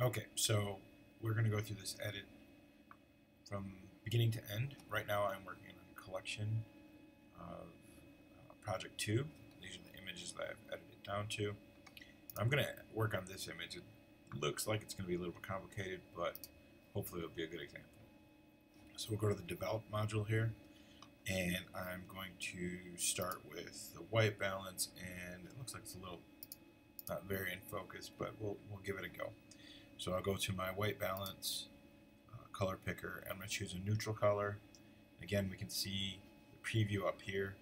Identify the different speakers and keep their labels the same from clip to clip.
Speaker 1: Okay, so we're going to go through this edit from beginning to end. Right now I'm working on a collection of project 2. These are the images that I've edited down to. I'm going to work on this image. It looks like it's going to be a little bit complicated, but hopefully it'll be a good example. So we'll go to the develop module here, and I'm going to start with the white balance, and it looks like it's a little not very in focus, but we'll give it a go. So I'll go to my white balance color picker. I'm going to choose a neutral color. Again, we can see the preview up here.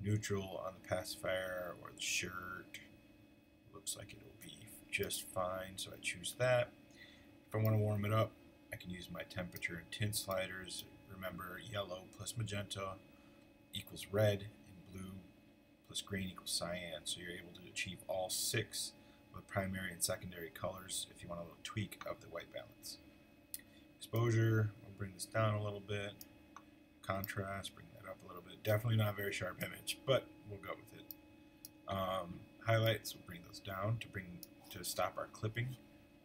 Speaker 1: Neutral on the pacifier or the shirt. Looks like it'll be just fine, so I choose that. If I want to warm it up, I can use my temperature and tint sliders. Remember, yellow plus magenta equals red, and blue plus green equals cyan. So you're able to achieve all 6 of the primary and secondary colors if you want a little tweak of the white balance. Exposure, we'll bring this down a little bit. Contrast, bring that up a little bit. Definitely not a very sharp image, but we'll go with it. Highlights, we'll bring those down to stop our clipping,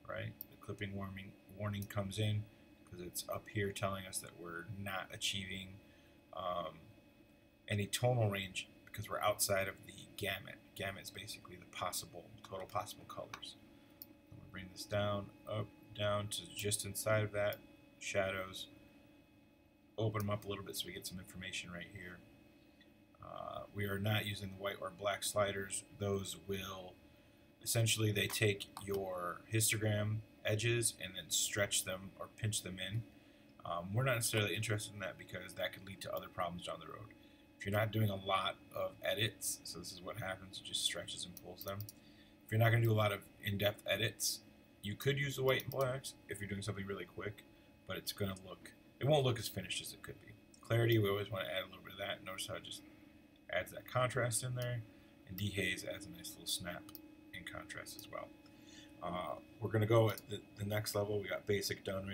Speaker 1: right? The clipping warning comes in because it's up here telling us that we're not achieving any tonal range because we're outside of the gamut. Gamut is basically the total possible colors. We'll bring this down, up, down to just inside of that. Shadows, open them up a little bit so we get some information right here. We are not using the white or black sliders. Those will essentially, they take your histogram edges and then stretch them or pinch them in. We're not necessarily interested in that because that could lead to other problems down the road. If you're not doing a lot of edits, so this is what happens, it just stretches and pulls them. If you're not going to do a lot of in-depth edits, you could use the white and blacks if you're doing something really quick, but it won't look as finished as it could be. Clarity, we always want to add a little bit of that. Notice how it just adds that contrast in there, and dehaze adds a nice little snap in contrast as well. We're going to go at the next level. We got basic done.